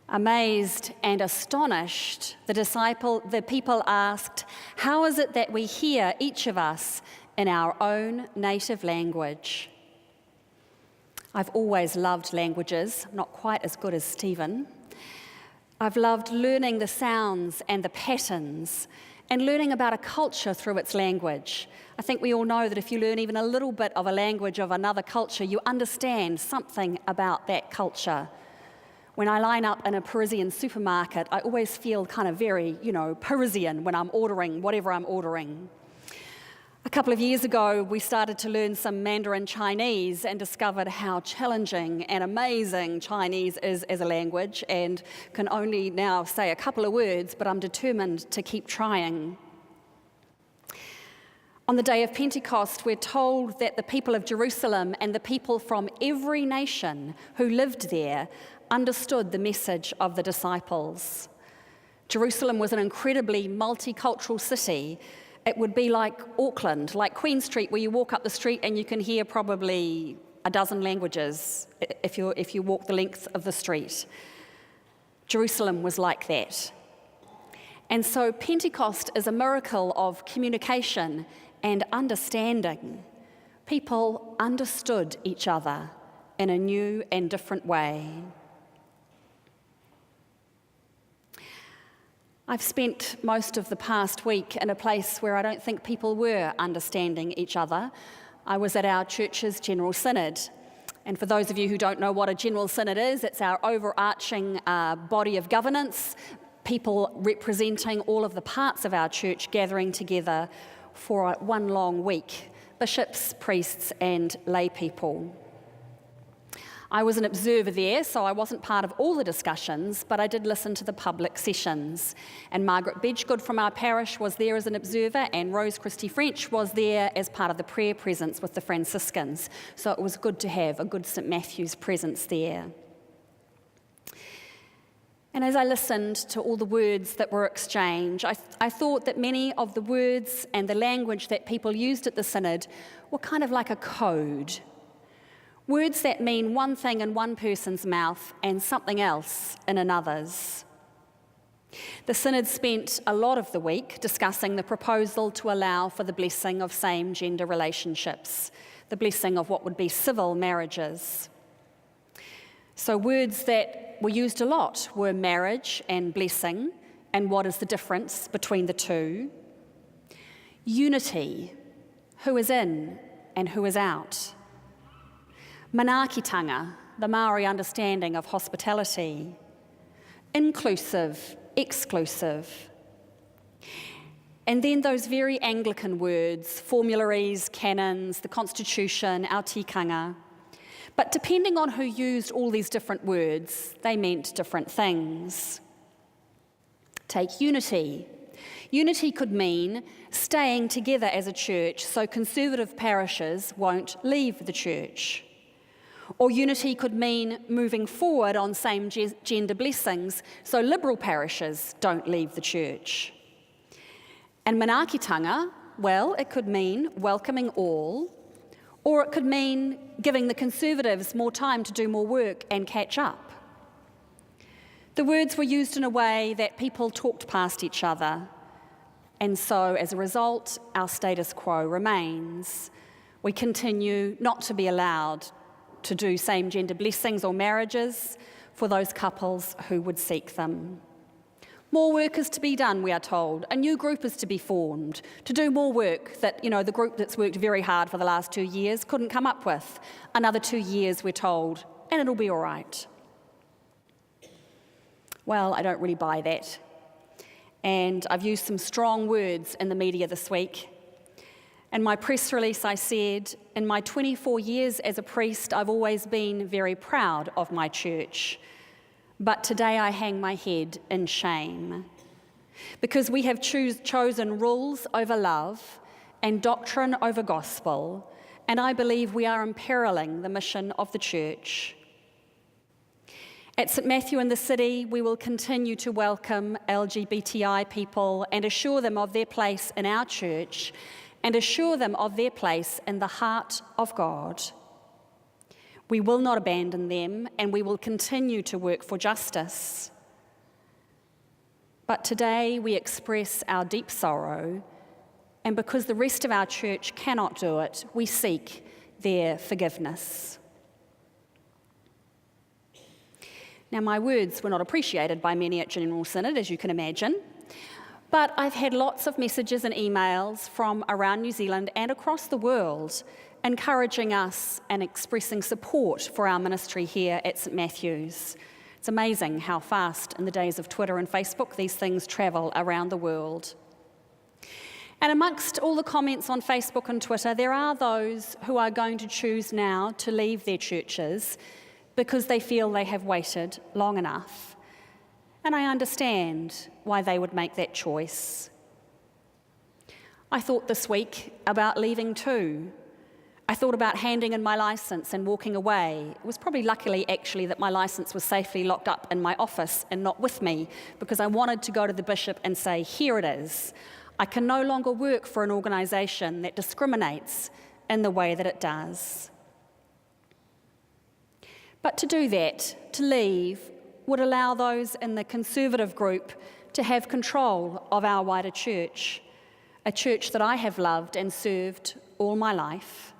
Amazed and astonished, the people asked, "How is it that we hear, each of us, in our own native language?" I've always loved languages, not quite as good as Stephen. I've loved learning the sounds and the patterns and learning about a culture through its language. I think we all know that if you learn even a little bit of a language of another culture, you understand something about that culture. When I line up in a Parisian supermarket, I always feel kind of very, Parisian when I'm ordering whatever I'm ordering. A couple of years ago, we started to learn some Mandarin Chinese and discovered how challenging and amazing Chinese is as a language, and can only now say a couple of words, but I'm determined to keep trying. On the day of Pentecost, we're told that the people of Jerusalem and the people from every nation who lived there understood the message of the disciples. Jerusalem was an incredibly multicultural city. It would be like Auckland, like Queen Street, where you walk up the street and you can hear probably a dozen languages if you walk the length of the street. Jerusalem was like that. And so Pentecost is a miracle of communication and understanding. People understood each other in a new and different way. I've spent most of the past week in a place where I don't think people were understanding each other. I was at our church's General Synod. And for those of you who don't know what a General Synod is, it's our overarching body of governance, people representing all of the parts of our church gathering together for one long week, bishops, priests, and lay people. I was an observer there, so I wasn't part of all the discussions, but I did listen to the public sessions. And Margaret Bedgegood from our parish was there as an observer, and Rose Christie French was there as part of the prayer presence with the Franciscans. So it was good to have a good St. Matthew's presence there. And as I listened to all the words that were exchanged, I thought that many of the words and the language that people used at the synod were kind of like a code. Words that mean one thing in one person's mouth and something else in another's. The synod spent a lot of the week discussing the proposal to allow for the blessing of same-gender relationships, the blessing of what would be civil marriages. So words that were used a lot were marriage and blessing, and what is the difference between the two. Unity, who is in and who is out. Manaakitanga, the Maori understanding of hospitality. Inclusive, exclusive. And then those very Anglican words, formularies, canons, the Constitution, our tikanga. But depending on who used all these different words, they meant different things. Take unity. Unity could mean staying together as a church so conservative parishes won't leave the church. Or unity could mean moving forward on same-gender blessings so liberal parishes don't leave the church. And manaakitanga, well, it could mean welcoming all, or it could mean giving the conservatives more time to do more work and catch up. The words were used in a way that people talked past each other, and so as a result, our status quo remains. We continue not to be allowed to do same-gender blessings or marriages for those couples who would seek them. More work is to be done, we are told. A new group is to be formed to do more work that, the group that's worked very hard for the last 2 years couldn't come up with. Another 2 years, we're told, and it'll be all right. Well, I don't really buy that. And I've used some strong words in the media this week. In my press release, I said, in my 24 years as a priest, I've always been very proud of my church. But today I hang my head in shame. Because we have chosen rules over love and doctrine over gospel, and I believe we are imperiling the mission of the church. At St. Matthew in the City, we will continue to welcome LGBTI people and assure them of their place in our church, and assure them of their place in the heart of God. We will not abandon them, and we will continue to work for justice. But today we express our deep sorrow, and because the rest of our church cannot do it, we seek their forgiveness. Now, my words were not appreciated by many at General Synod, as you can imagine, but I've had lots of messages and emails from around New Zealand and across the world encouraging us and expressing support for our ministry here at St Matthew's. It's amazing how fast in the days of Twitter and Facebook these things travel around the world. And amongst all the comments on Facebook and Twitter, there are those who are going to choose now to leave their churches because they feel they have waited long enough. And I understand why they would make that choice. I thought this week about leaving too. I thought about handing in my licence and walking away. It was probably luckily actually that my licence was safely locked up in my office and not with me, because I wanted to go to the bishop and say, here it is. I can no longer work for an organisation that discriminates in the way that it does. But to do that, to leave, would allow those in the conservative group to have control of our wider church, a church that I have loved and served all my life.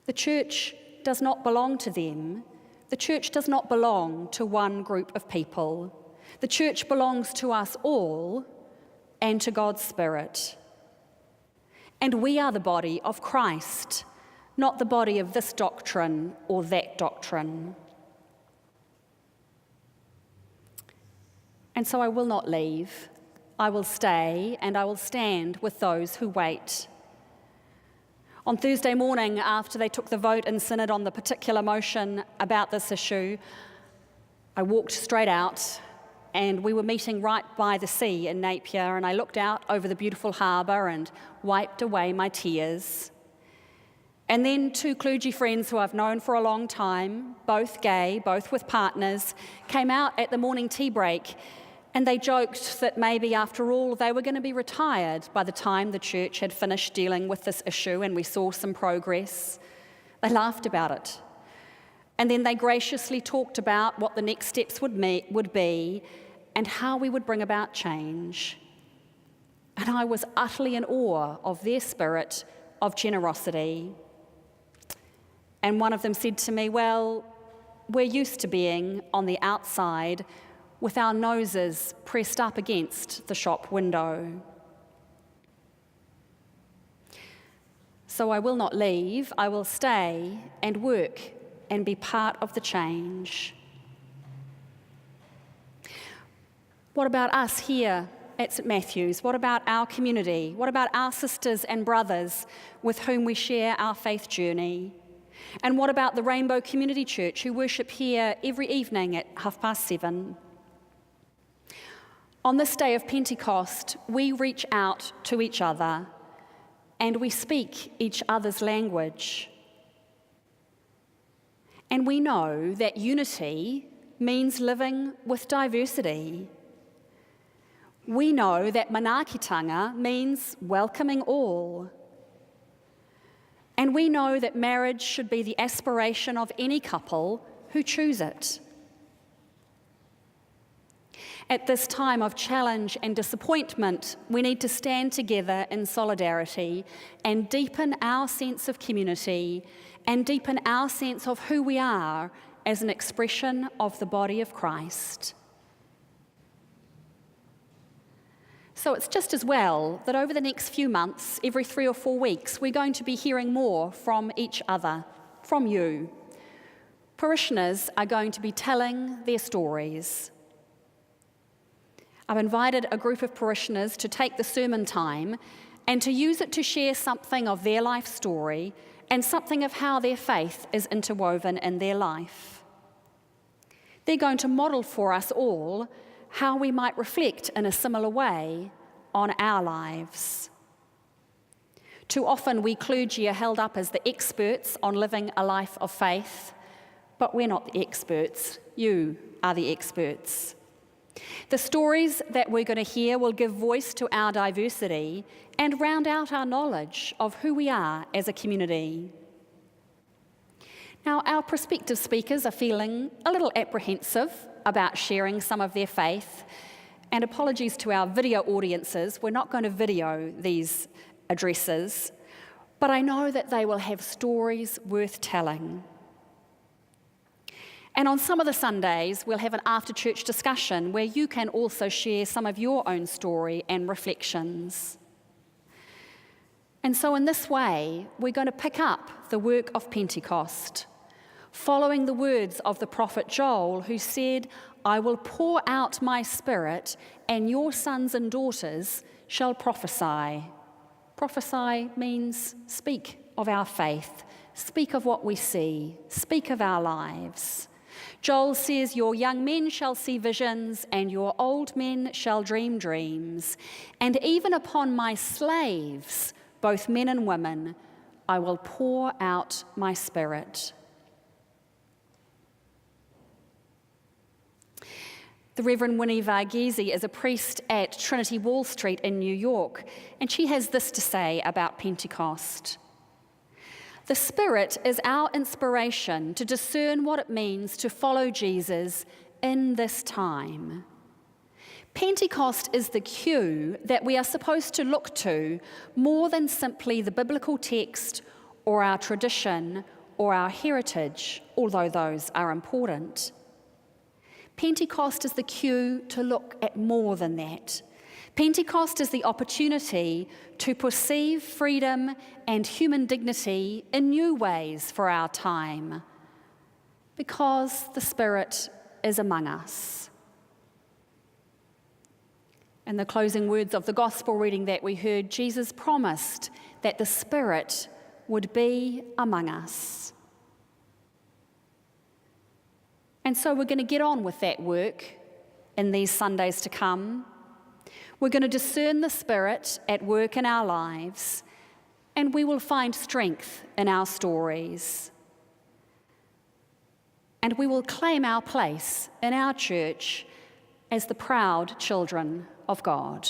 The church does not belong to them. The church does not belong to one group of people. The church belongs to us all and to God's Spirit. And we are the body of Christ, not the body of this doctrine or that doctrine. And so I will not leave. I will stay, and I will stand with those who wait. On Thursday morning, after they took the vote in Synod on the particular motion about this issue, I walked straight out, and we were meeting right by the sea in Napier, and I looked out over the beautiful harbour and wiped away my tears. And then two clergy friends who I've known for a long time, both gay, both with partners, came out at the morning tea break, and they joked that maybe after all they were going to be retired by the time the church had finished dealing with this issue and we saw some progress. They laughed about it. And then they graciously talked about what the next steps would be and how we would bring about change. And I was utterly in awe of their spirit of generosity. And one of them said to me, well, we're used to being on the outside with our noses pressed up against the shop window. So I will not leave, I will stay and work and be part of the change. What about us here at St Matthew's? What about our community? What about our sisters and brothers with whom we share our faith journey? And what about the Rainbow Community Church who worship here every evening at 7:30? On this day of Pentecost, we reach out to each other and we speak each other's language. And we know that unity means living with diversity. We know that manaakitanga means welcoming all. And we know that marriage should be the aspiration of any couple who choose it. At this time of challenge and disappointment, we need to stand together in solidarity and deepen our sense of community and deepen our sense of who we are as an expression of the body of Christ. So it's just as well that over the next few months, every 3 or 4 weeks, we're going to be hearing more from each other, from you. Parishioners are going to be telling their stories. I've invited a group of parishioners to take the sermon time and to use it to share something of their life story and something of how their faith is interwoven in their life. They're going to model for us all how we might reflect in a similar way on our lives. Too often we clergy are held up as the experts on living a life of faith, but we're not the experts. You are the experts. The stories that we're going to hear will give voice to our diversity and round out our knowledge of who we are as a community. Now, our prospective speakers are feeling a little apprehensive about sharing some of their faith, And apologies to our video audiences, we're not going to video these addresses, but I know that they will have stories worth telling. And on some of the Sundays, we'll have an after-church discussion where you can also share some of your own story and reflections. And so in this way, we're going to pick up the work of Pentecost, following the words of the prophet Joel, who said, "I will pour out my spirit, and your sons and daughters shall prophesy." Prophesy means speak of our faith, speak of what we see, speak of our lives. Joel says, "Your young men shall see visions, and your old men shall dream dreams. And even upon my slaves, both men and women, I will pour out my spirit." The Reverend Winnie Varghese is a priest at Trinity Wall Street in New York, and she has this to say about Pentecost. "The Spirit is our inspiration to discern what it means to follow Jesus in this time. Pentecost is the cue that we are supposed to look to more than simply the biblical text or our tradition or our heritage, although those are important. Pentecost is the cue to look at more than that. Pentecost is the opportunity to perceive freedom and human dignity in new ways for our time, because the Spirit is among us." In the closing words of the Gospel reading that we heard, Jesus promised that the Spirit would be among us. And so we're going to get on with that work in these Sundays to come. We're going to discern the Spirit at work in our lives, and we will find strength in our stories. And we will claim our place in our church as the proud children of God.